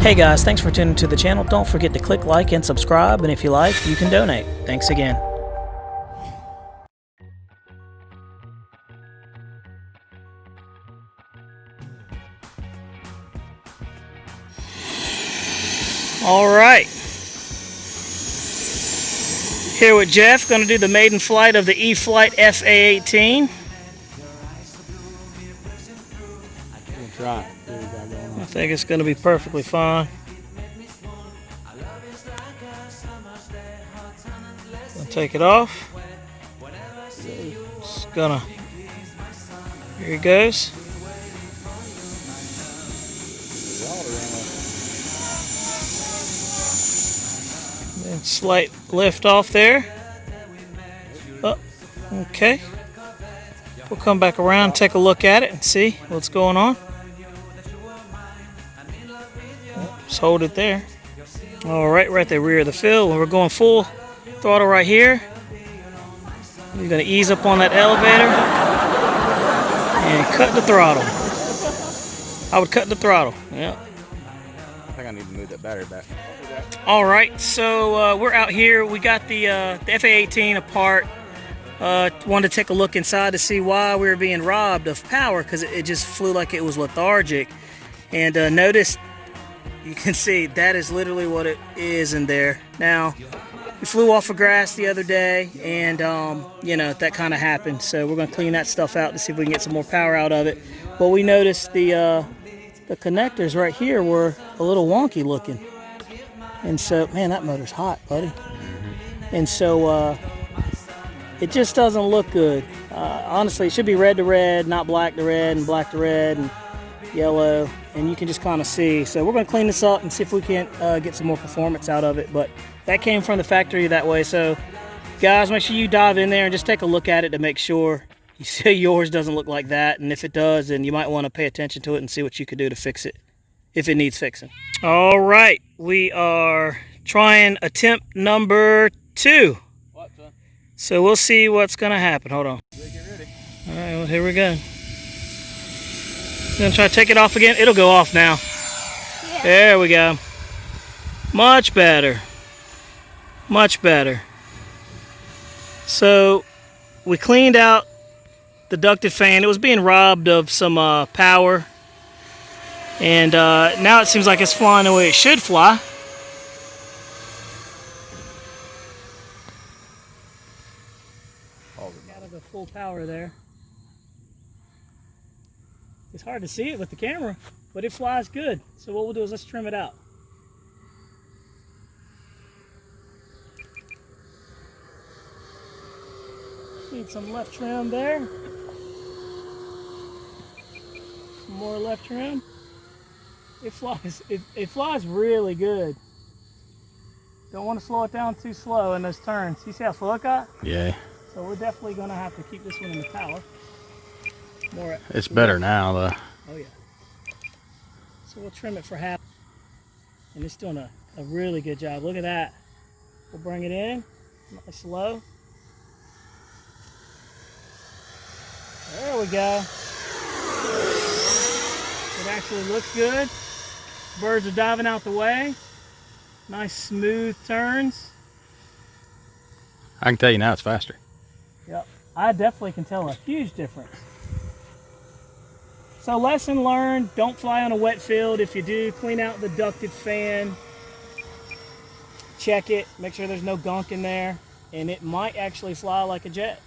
Hey guys, thanks for tuning to the channel. Don't forget to click like and subscribe, and if you like, you can donate. Thanks again. All right. Here with Jeff, going to do the maiden flight of the E-Flite F-18. We'll try. I think it's going to be perfectly fine. I'll take it off. It's gonna. Here he goes. And slight lift off there. Oh, okay. We'll come back around, take a look at it, and see what's going on. Just hold it there. All right, right at the rear of the field. We're going full throttle right here. You're going to ease up on that elevator and cut the throttle. I would cut the throttle. Yeah. I think I need to move that battery back. All right, so we're out here. We got the F-18 apart. Wanted to take a look inside to see why we were being robbed of power, because it just flew like it was lethargic. And notice, you can see that is literally what it is in there. Now, we flew off of grass the other day, and you know, that kind of happened. So we're going to clean that stuff out to see if we can get some more power out of it. But we noticed the connectors right here were a little wonky looking. And so, man, that motor's hot, buddy. And so it just doesn't look good. Honestly, it should be red to red, not black to red, and black to red, and yellow. And you can just kind of see. So we're going to clean this up and see if we can't get some more performance out of it. But that came from the factory that way. So, guys, make sure you dive in there and just take a look at it to make sure you see yours doesn't look like that. And if it does, then you might want to pay attention to it and see what you could do to fix it, if it needs fixing. All right, we are trying attempt number 2. What, son? So we'll see what's going to happen. Hold on. Get ready. All right, well, here we go. Gonna try to take it off again. It'll go off now. Yeah. There we go. Much better. Much better. So we cleaned out the ducted fan. It was being robbed of some power. And now it seems like it's flying the way it should fly. Got the full power there. It's hard to see it with the camera, but it flies good. So what we'll do is let's trim it out. Need some left trim there. Some more left trim. It flies really good. Don't want to slow it down too slow in those turns. You see how slow it got? Yeah. So we're definitely going to have to keep this one in the power. It's better now, though. Oh, yeah. So we'll trim it for half. And it's doing a really good job. Look at that. We'll bring it in. Nice slow. There we go. It actually looks good. Birds are diving out the way. Nice smooth turns. I can tell you now it's faster. Yep. I definitely can tell a huge difference. So lesson learned, don't fly on a wet field. If you do, clean out the ducted fan. Check it, make sure there's no gunk in there. And it might actually fly like a jet.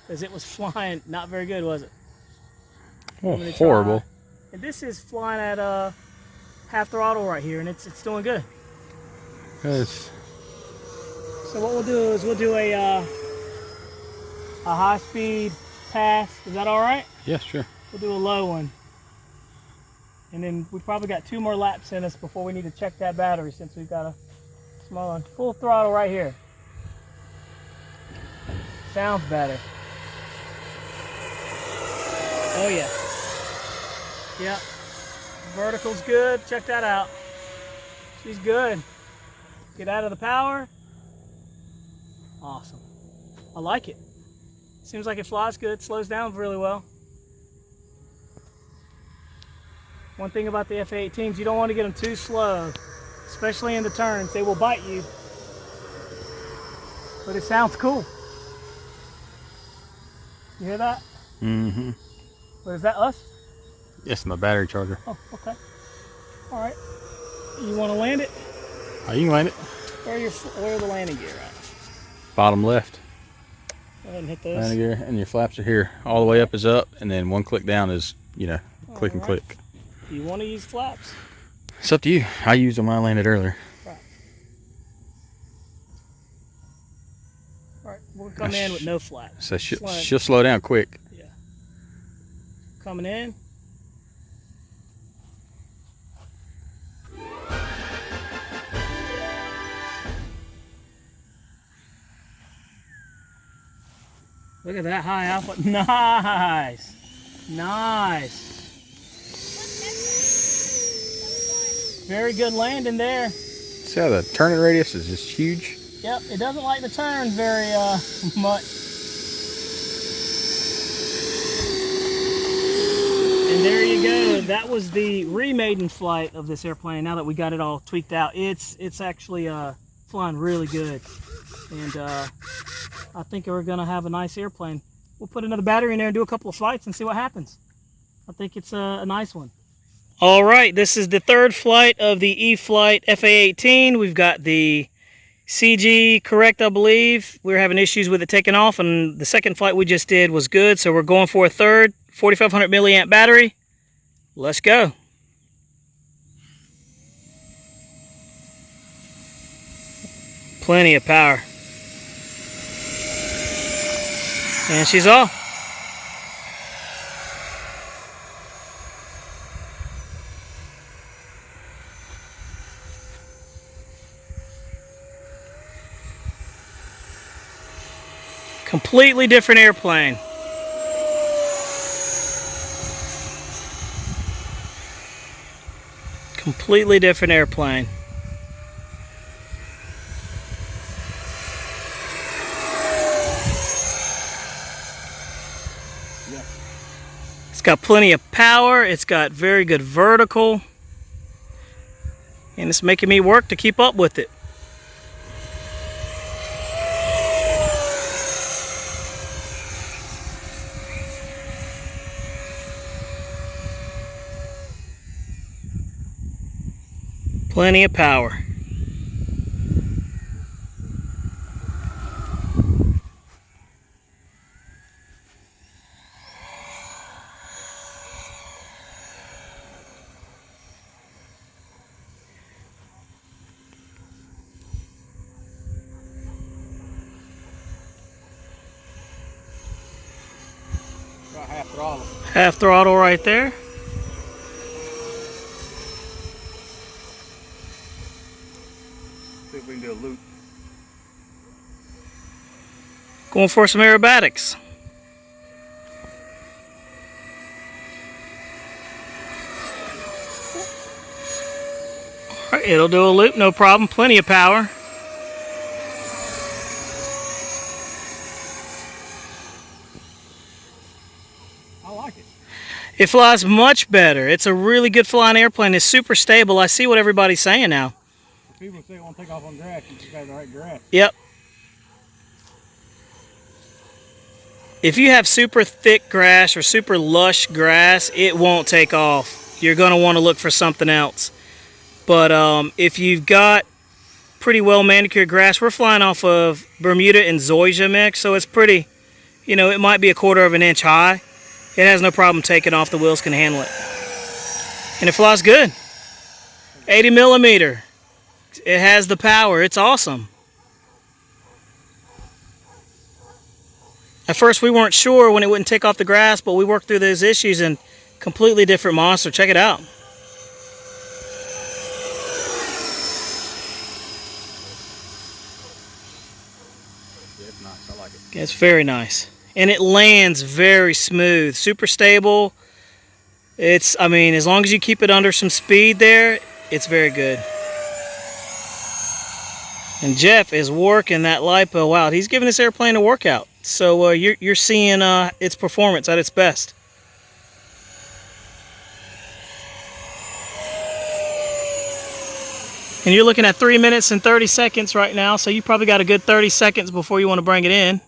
Because it was flying not very good, was it? Oh, horrible. And this is flying at half throttle right here, and it's doing good. Yes. So what we'll do is we'll do a high-speed pass. Is that all right? Yeah, sure. We'll do a low one. And then we've probably got 2 more laps in us before we need to check that battery, since we've got a small one. Full throttle right here. Sounds better. Oh yeah. Yep. Vertical's good. Check that out. She's good. Get out of the power. Awesome. I like it. Seems like it flies good. Slows down really well. One thing about the F-18s, you don't want to get them too slow, especially in the turns. They will bite you. But it sounds cool. You hear that? Mm-hmm. What, is that us? Yes, my battery charger. Oh, okay. All right. You want to land it? Oh, you can land it. Where are the landing gear at? Bottom left. Go ahead and hit those. Landing gear, and your flaps are here. All the way up is up, and then one click down is, you know, click and click. Do you want to use flaps? It's up to you. I used them when I landed earlier. Right. All right, we'll come in with no flaps. So she'll slow down quick. Yeah. Coming in. Look at that high alpha. Nice. Nice. Very good landing there. See how the turning radius is just huge? Yep, it doesn't like to turn very much. And there you go. That was the Maiden flight of this airplane. Now that we got it all tweaked out, it's actually flying really good. And I think we're gonna have a nice airplane. We'll put another battery in there and do a couple of flights and see what happens. I think it's a nice one. All right, this is the third flight of the E-Flite FA-18. We've got the CG correct, I believe. We were having issues with it taking off, and the second flight we just did was good, so we're going for a third 4500 milliamp battery. Let's go. Plenty of power. And she's off. Completely different airplane. Completely different airplane. It's got plenty of power. It's got very good vertical. And it's making me work to keep up with it. Plenty of power. About half throttle. Half throttle right there. See if we can do a loop. Going for some aerobatics. All right, it'll do a loop, no problem. Plenty of power. I like it. It flies much better. It's a really good flying airplane. It's super stable. I see what everybody's saying now. People say it won't take off on grass. You just got the right grass. Yep. If you have super thick grass or super lush grass, it won't take off. You're going to want to look for something else. But if you've got pretty well manicured grass, we're flying off of Bermuda and Zoysia mix, so it's pretty, you know, it might be a 1/4 of an inch high. It has no problem taking off. The wheels can handle it. And it flies good. 80mm. It has the power. It's awesome. At first we weren't sure when it wouldn't take off the grass, but we worked through those issues and completely different monster. Check it out. It's nice. I like it. It's very nice. And it lands very smooth, super stable. It's, I mean, as long as you keep it under some speed there, it's very good. And Jeff is working that LiPo out. He's giving this airplane a workout. So you're seeing its performance at its best. And you're looking at 3 minutes and 30 seconds right now, so you probably got a good 30 seconds before you want to bring it in.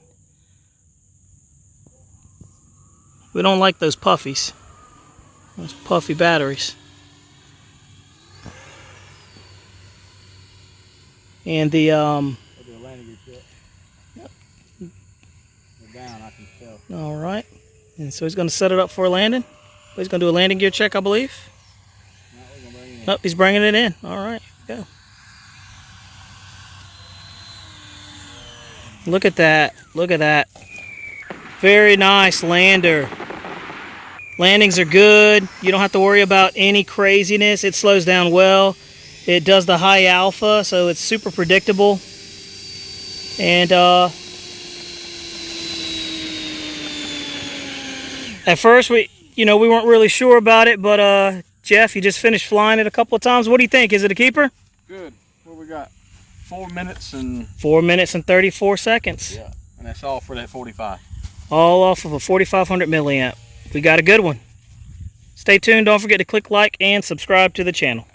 We don't like those puffies. Those puffy batteries. And the Down, I can tell. all right. And so he's going to set it up for a landing. He's going to do a landing gear check, I believe. Nope, he's bringing it in. All right, go. Look at that. Look at that. Very nice lander. Landings are good. You don't have to worry about any craziness. It slows down well. It does the high alpha, so it's super predictable. And at first we weren't really sure about it, but Jeff, you just finished flying it a couple of times. What do you think? Is it a keeper? Good. What we got? 4 minutes and 4 minutes and 34 seconds. yeah, and that's all for that 45. All off of a 4500 milliamp. We got a good one. Stay tuned. Don't forget to click like and subscribe to the channel.